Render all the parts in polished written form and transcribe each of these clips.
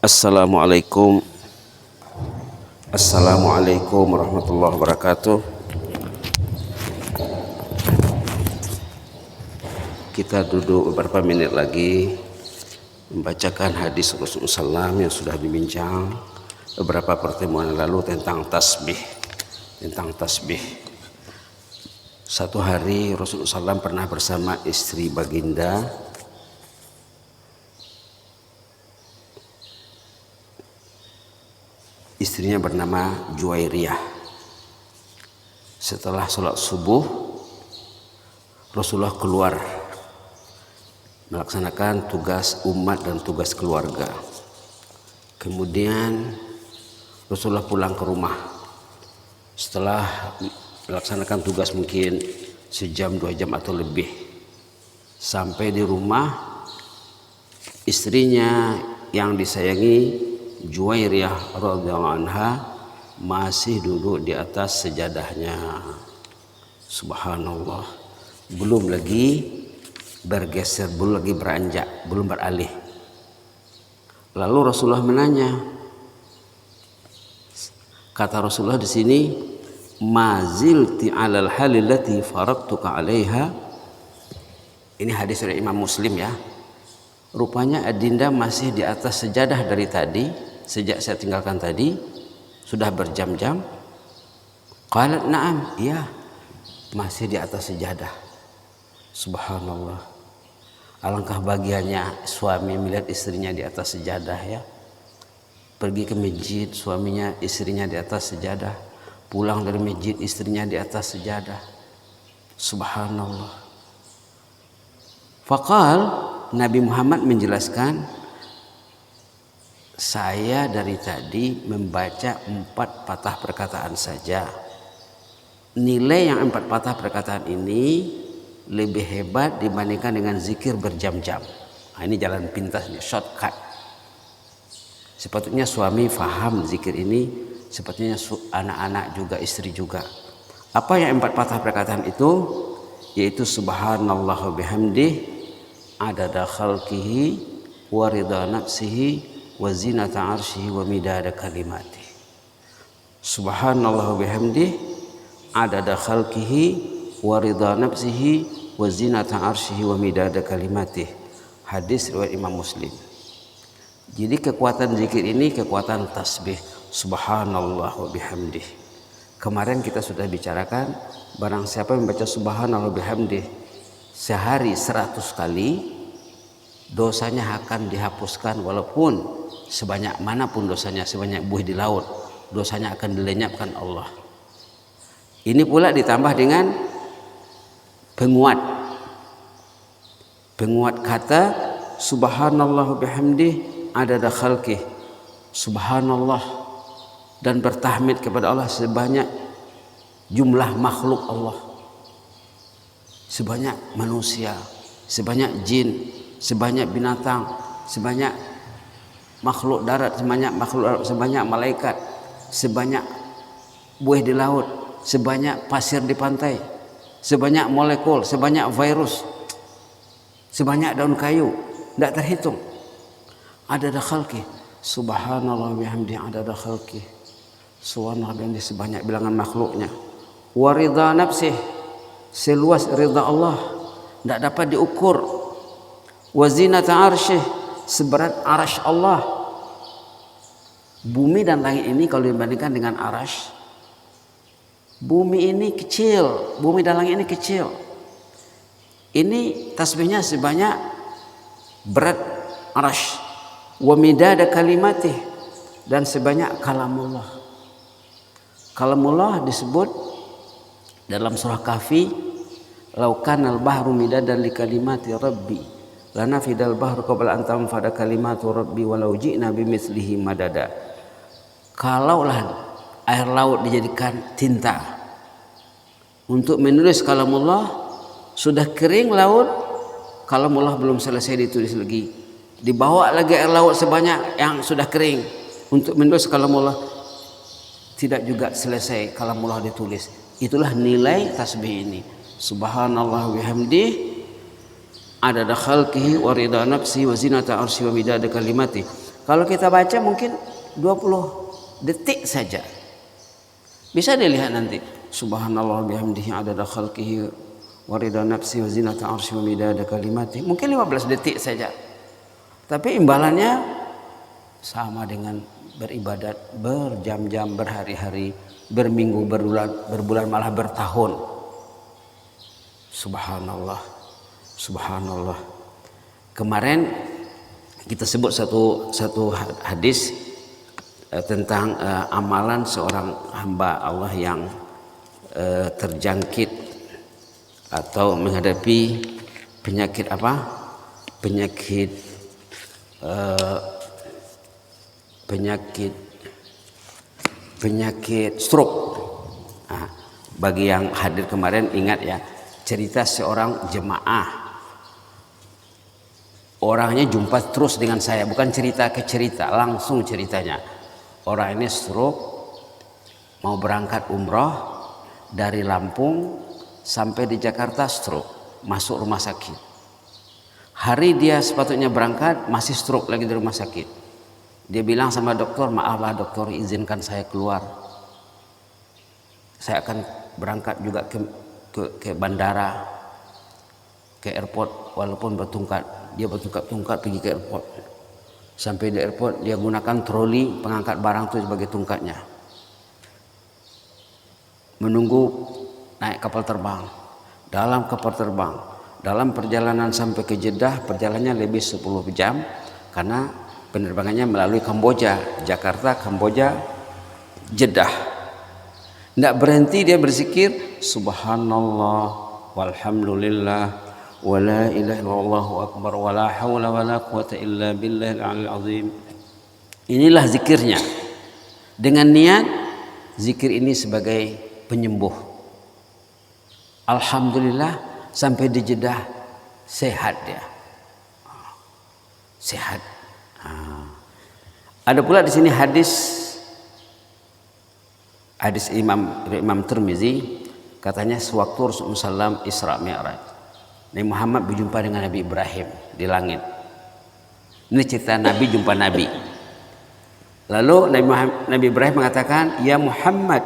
Assalamualaikum warahmatullahi wabarakatuh. Kita duduk beberapa menit lagi membacakan hadis Rasulullah SAW yang sudah dibincang beberapa pertemuan lalu tentang tasbih. Satu hari Rasulullah SAW pernah bersama istri baginda. Istrinya bernama Juwairiyah. Setelah sholat subuh, Rasulullah keluar melaksanakan tugas umat dan tugas keluarga. Kemudian Rasulullah pulang ke rumah. Setelah melaksanakan tugas mungkin sejam, 2 jam atau lebih. Sampai di rumah, istrinya yang disayangi Juwairiyah radhiyallahu anha masih duduk di atas sejadahnya. Subhanallah. Belum lagi bergeser, belum lagi beranjak, belum beralih. Lalu Rasulullah menanya, kata Rasulullah di sini, mazilti 'alal halillati faradtuka 'alaiha. Ini hadis dari Imam Muslim ya. Rupanya adinda masih di atas sejadah dari tadi, sejak saya tinggalkan tadi, sudah berjam-jam. Qalat na'am, iya, masih di atas sejadah. Subhanallah. Alangkah bahagianya suami melihat istrinya di atas sejadah ya. Pergi ke masjid, suaminya, istrinya di atas sejadah. Pulang dari masjid, istrinya di atas sejadah. Subhanallah. Faqal, Nabi Muhammad menjelaskan, saya dari tadi membaca 4 patah perkataan saja. Nilai yang 4 patah perkataan ini lebih hebat dibandingkan dengan zikir berjam-jam. Nah, ini jalan pintas, shortcut. Sepatutnya suami faham zikir ini, sepatutnya anak-anak juga, istri juga. Apa yang 4 patah perkataan itu? Yaitu subhanallah wa bihamdih, adada khalqihi wa ridha nafsihi wa zinata arsyihi wa midada kalimati. Subhanallah wa bihamdih, adada khalqihi wa ridha nafsihi wa zinata arsyihi wa midada kalimati. Hadis riwayat Imam Muslim. Jadi kekuatan zikir ini kekuatan tasbih. Subhanallah wa bihamdih. Kemarin kita sudah bicarakan, barang siapa membaca subhanallah wa bihamdih sehari 100 kali, dosanya akan dihapuskan walaupun sebanyak manapun dosanya, sebanyak buih di laut, dosanya akan dilenyapkan Allah. Ini pula ditambah dengan penguat kata subhanallah bihamdih adada khalqih, subhanallah, dan bertahmid kepada Allah sebanyak jumlah makhluk Allah, sebanyak manusia, sebanyak jin, sebanyak binatang, sebanyak makhluk darat, sebanyak malaikat, sebanyak buih di laut, sebanyak pasir di pantai, sebanyak molekul, sebanyak virus, sebanyak daun kayu, tidak terhitung. Adada khalqih, subhanallah bihamdihi adada khalqih, subhanallah bihamdihi, sebanyak bilangan makhluknya. Wa ridha nafsih, seluas ridha Allah, tidak dapat diukur. Wa zinata arsyih, seberat arasy Allah. Bumi dan langit ini kalau dibandingkan dengan arasy, bumi ini kecil, bumi dan langit ini kecil. Ini tasbihnya sebanyak berat arasy. Wa midada kalimatih, dan sebanyak kalamullah. Kalamullah disebut dalam surah Kahfi, lau kanal bahru midadan li kalimati rabbi lanafidal bahru qabla an tanfada kalimatu rabbi walau ji'na bimithlihi madada. Kalaulah air laut dijadikan tinta untuk menulis kalamullah, sudah kering laut, kalamullah belum selesai ditulis lagi, dibawa lagi air laut sebanyak yang sudah kering untuk menulis kalamullah, tidak juga selesai kalamullah ditulis. Itulah nilai tasbih ini. Subhanallah bihamdih adada khalqihi wa ridha nafsi wa zinata arsy wa midada kalimati. Kalau kita baca mungkin 20 detik saja. Bisa dilihat nanti. Subhanallah bihamdihi adada khalqihi wa ridha nafsi wa zinata arsy wa midada kalimati. Mungkin 15 detik saja. Tapi imbalannya sama dengan beribadat berjam-jam, berhari-hari, berminggu, berbulan, malah bertahun. Subhanallah. Subhanallah. Kemarin kita sebut satu hadis tentang amalan seorang hamba Allah yang terjangkit atau menghadapi penyakit apa? Penyakit stroke. Nah, bagi yang hadir kemarin ingat ya, cerita seorang jemaah. Orangnya jumpa terus dengan saya, bukan cerita ke cerita, langsung ceritanya. Orang ini stroke, mau berangkat umroh dari Lampung sampai di Jakarta stroke, masuk rumah sakit. Hari dia sepatutnya berangkat masih stroke lagi di rumah sakit. Dia bilang sama dokter, maaflah dokter, izinkan saya keluar. Saya akan berangkat juga ke bandara, ke airport walaupun bertungkat. Dia bertungkat-tungkat pergi ke airport. Sampai di airport dia gunakan troli pengangkat barang itu sebagai tungkatnya. Menunggu naik kapal terbang. Dalam kapal terbang, dalam perjalanan sampai ke Jeddah, perjalanannya lebih 10 jam karena penerbangannya melalui Kamboja, Jakarta, Kamboja, Jeddah. Tidak berhenti dia berzikir subhanallah walhamdulillah wala ilaha illallah akbar wala haula wala quwata illa billahil aliyil azim. Inilah zikirnya. Dengan niat zikir ini sebagai penyembuh. Alhamdulillah sampai di Jeddah sehat dia. Sehat. Ada pula di sini hadis Imam Tirmizi, katanya sewaktu Rasulullah SAW Isra Mi'raj, Nabi Muhammad berjumpa dengan Nabi Ibrahim di langit. Ini cerita Nabi jumpa Nabi. Lalu Nabi Ibrahim mengatakan, ya Muhammad,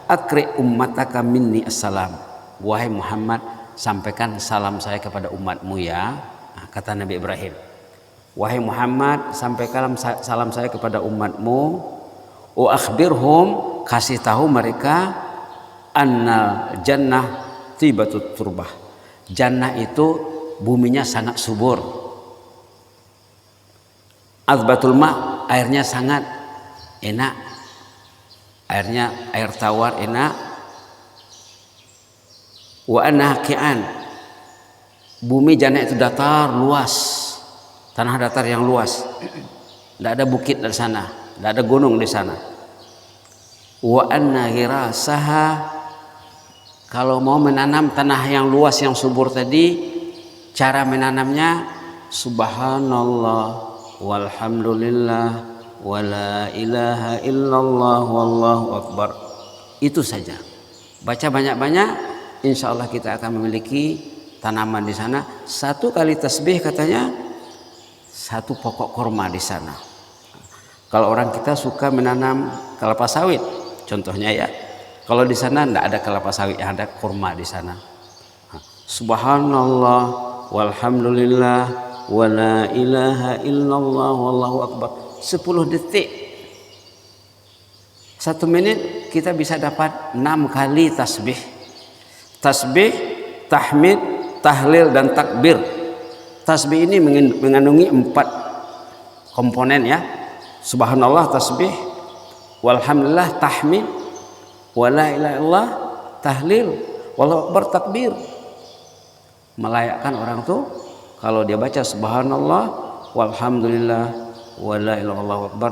akri ummataka minni assalam. Wahai Muhammad, sampaikan salam saya kepada umatmu ya. Nah, kata Nabi Ibrahim. Wahai Muhammad, sampaikan salam saya kepada umatmu. Wa akhbirhum, kasih tahu mereka, annal jannah tibatut turbah. Jannah itu buminya sangat subur. Azbatul ma, airnya sangat enak. Air tawar enak. Wa anhaqian, bumi jannah itu datar luas, tanah datar yang luas. Tidak ada bukit di sana, tidak ada gunung di sana. Wa anna ghirasaha, kalau mau menanam tanah yang luas yang subur tadi, cara menanamnya subhanallah walhamdulillah wala ilaha illallah wallahu akbar. Itu saja. Baca banyak-banyak, insya Allah kita akan memiliki tanaman di sana. 1 kali tasbih katanya 1 pokok kurma di sana. Kalau orang kita suka menanam kelapa sawit, contohnya ya. Kalau di sana tidak ada kelapa sawit, ada kurma di sana. Subhanallah walhamdulillah wala ilaha illallah wallahu akbar. 10 detik. 1 menit kita bisa dapat 6 kali tasbih. Tasbih, tahmid, tahlil dan takbir. Tasbih ini mengandungi 4 komponen ya. Subhanallah tasbih, walhamdulillah tahmid, wala ilaha illallah tahlil, wallahu akbar takbir. Melayakkan orang tuh kalau dia baca subhanallah walhamdulillah wala ilaha illallah akbar,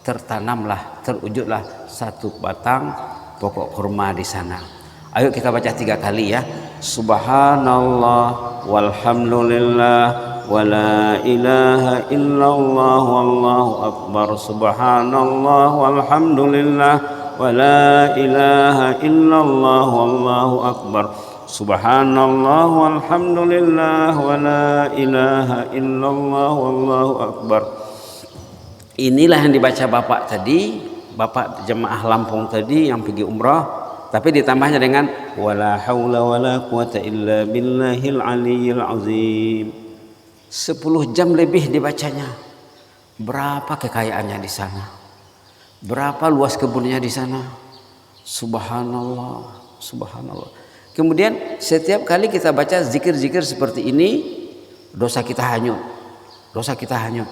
tertanamlah, terwujudlah 1 batang pokok kurma di sana. Ayo kita baca 3 kali ya. Subhanallah walhamdulillah wala ilaha illallah wallahu akbar. Subhanallah walhamdulillah wala ilaha illallah wallahu akbar. Subhanallah walhamdulillah wala ilaha illallah wallahu akbar. Inilah yang dibaca Bapak tadi, Bapak jemaah Lampung tadi yang pergi umrah, tapi ditambahnya dengan wala haula wala quwata illa billahil aliyyil azim. 10 jam lebih dibacanya. Berapa kekayaannya di sana? Berapa luas kebunnya di sana? Subhanallah, subhanallah. Kemudian setiap kali kita baca zikir-zikir seperti ini, dosa kita hanyut. Dosa kita hanyut.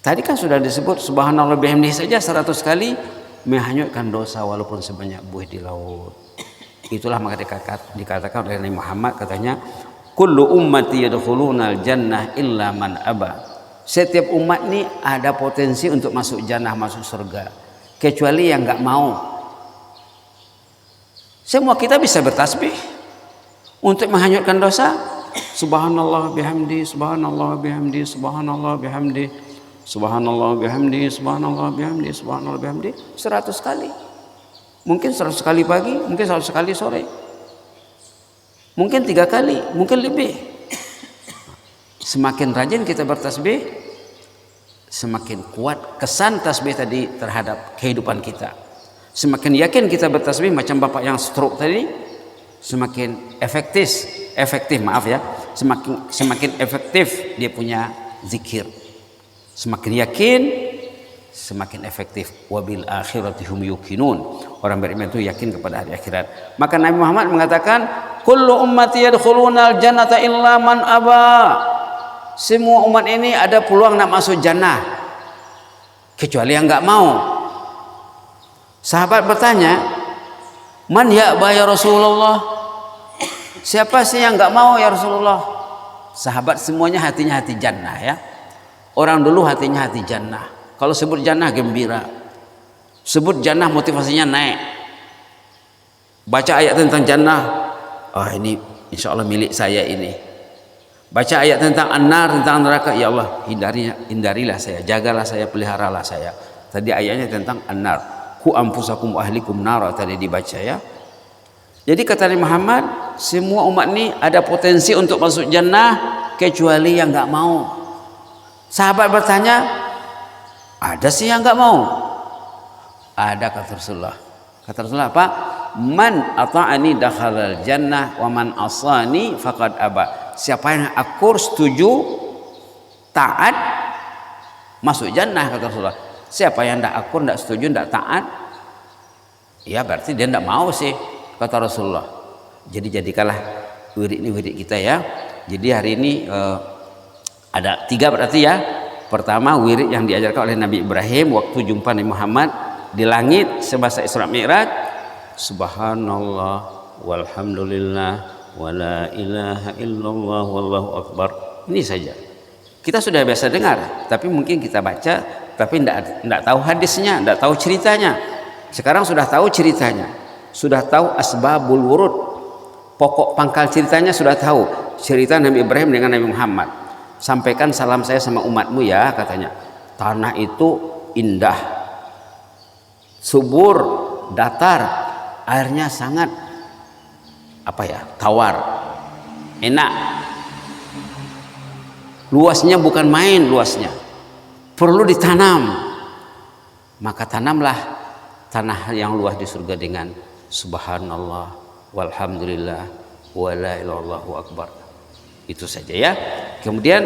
Tadi kan sudah disebut subhanallah bihamdihi saja 100 kali menghanyutkan dosa walaupun sebanyak buih di laut. Itulah maka dikatakan oleh Nabi Muhammad, katanya kullu ummati yadkhulunal jannah illa man aba. Setiap umat ini ada potensi untuk masuk jannah, masuk surga, kecuali yang enggak mau. Semua kita bisa bertasbih untuk menghanyutkan dosa. Subhanallah bihamdi, subhanallah bihamdi, subhanallah bihamdi, subhanallah bihamdi, subhanallah bihamdi, subhanallah bihamdi 100 kali. Mungkin 100 kali pagi, mungkin 100 kali sore. Mungkin 3 kali, mungkin lebih. Semakin rajin kita bertasbih, semakin kuat kesan tasbih tadi terhadap kehidupan kita. Semakin yakin kita bertasbih macam bapak yang stroke tadi, semakin efektif maaf ya, semakin efektif dia punya zikir. Semakin yakin, semakin efektif. Wabil akhirati hum yuqinun. Orang beriman itu yakin kepada hari akhirat. Maka Nabi Muhammad mengatakan, kullu ummati yadkhulunal jannata illa man aba. Semua umat ini ada peluang nak masuk jannah, kecuali yang enggak mau. Sahabat bertanya, man ya'ba ya Rasulullah? Siapa sih yang enggak mau ya Rasulullah? Sahabat semuanya hatinya hati jannah ya. Orang dulu hatinya hati jannah. Kalau sebut jannah gembira, sebut jannah motivasinya naik. Baca ayat tentang jannah, ini insya Allah milik saya ini. Baca ayat tentang an-nar, tentang neraka, ya Allah hindarilah saya, jagalah saya, peliharalah saya. Tadi ayatnya tentang an-nar. Ku anfusakum ahlikum nara tadi dibaca ya. Jadi kata Nabi Muhammad, semua umat ini ada potensi untuk masuk jannah kecuali yang enggak mau. Sahabat bertanya, ada sih yang enggak mau? Ada, kata Rasulullah. Kata Rasulullah apa? Man ata'ani dakhalal jannah wa man asani faqad aba. Siapa yang akur setuju taat masuk jannah, kata Rasulullah. Siapa yang tidak akur, tidak setuju, tidak taat, ya berarti dia tidak mau sih, kata Rasulullah. Jadi jadikanlah wirid ini wirid kita ya. Jadi hari ini ada 3 berarti ya. Pertama wirid yang diajarkan oleh Nabi Ibrahim waktu jumpa Nabi Muhammad di langit semasa Isra Mi'raj. Subhanallah walhamdulillah wala ilaha illallah wallahu akbar. Ini saja. Kita sudah biasa dengar, tapi mungkin kita baca tapi tidak tahu hadisnya, tidak tahu ceritanya. Sekarang sudah tahu ceritanya, sudah tahu asbabul wurud, pokok pangkal ceritanya sudah tahu. Cerita Nabi Ibrahim dengan Nabi Muhammad. Sampaikan salam saya sama umatmu ya, katanya. Tanah itu indah, subur, datar, airnya sangat tawar, enak. Luasnya bukan main luasnya. Perlu ditanam, maka tanamlah tanah yang luas di surga dengan subhanallah walhamdulillah wala ilallahu akbar. Itu saja ya. Kemudian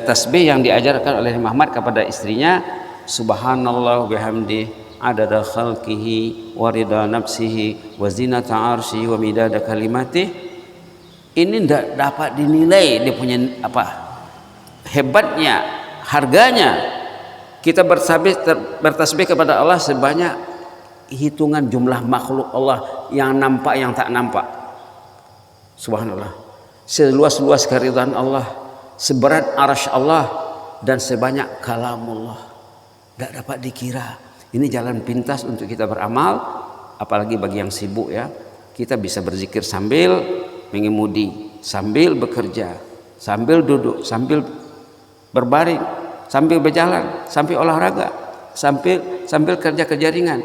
tasbih yang diajarkan oleh Muhammad kepada istrinya, subhanallah bihamdi adada khalqihi wa ridha nafsihi wa zinata arsyihi wa midada kalimatih. Ini tidak dapat dinilai dia punya hebatnya, harganya. Kita bertasbih kepada Allah sebanyak hitungan jumlah makhluk Allah yang nampak yang tak nampak. Subhanallah. Seluas-luas keridhaan Allah, seberat arasy Allah, dan sebanyak kalamullah. Tidak dapat dikira. Ini jalan pintas untuk kita beramal, apalagi bagi yang sibuk ya. Kita bisa berzikir sambil mengemudi, sambil bekerja, sambil duduk, sambil berbaring, sambil berjalan, sambil olahraga, sambil kerja ringan.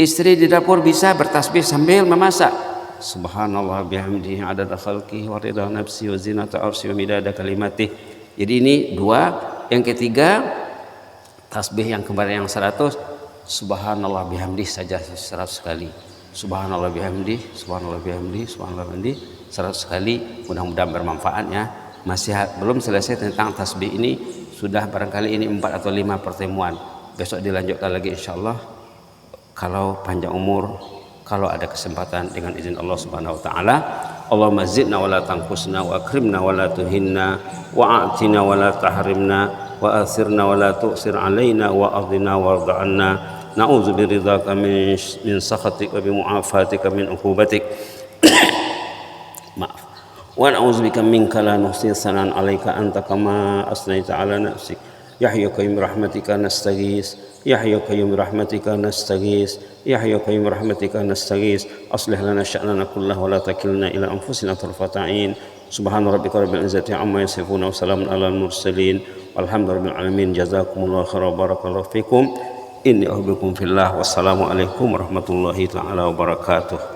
Istri di dapur bisa bertasbih sambil memasak. Subhanallah bihamdihi adada khalqihi wa ridha nafsi wa zinata arsyi wa midada kalimatih. Jadi ini 2. Yang ketiga, tasbih yang kemarin yang 100, subhanallah bihamdi saja 100 kali. Subhanallah bihamdi, subhanallah bihamdi, subhanallah bihamdi 100 kali. Mudah-mudahan bermanfaat ya. Masih belum selesai tentang tasbih ini, sudah barangkali ini 4 atau 5 pertemuan. Besok dilanjutkan lagi insyaallah kalau panjang umur, kalau ada kesempatan dengan izin Allah Subhanahu wa taala. Allahumma zidna wa la tanqusna wa akrimna wa la tuhinna wa a'tina wa la tahrimna wa athirna wa la tu'sir alaina wa adina warda anna. Na'udzu biridhaka min sakhatika bi mu'afatika min uqubatik. Maaf. Wa na'udzubika minka la nuhsi sanan 'alaika anta kama asnaita 'ala nafsik. Ya hayyu qayyum rahmatika nastaghis. Ya hayyu qayyum rahmatika nastaghis. Ya hayyu qayyum rahmatika nastaghis. Aslih lana sya'nana kullahu wa la takilna ila anfusina tarfata 'ain. Subhana rabbika rabbil izzati amma yasifun wa salamun 'alal mursalin. Walhamdulillahil alamin. Jazakumullahu khairan barakallahu fikum. Inni uhibbukum fillah. Wassalamu alaikum warahmatullahi taala wabarakatuh.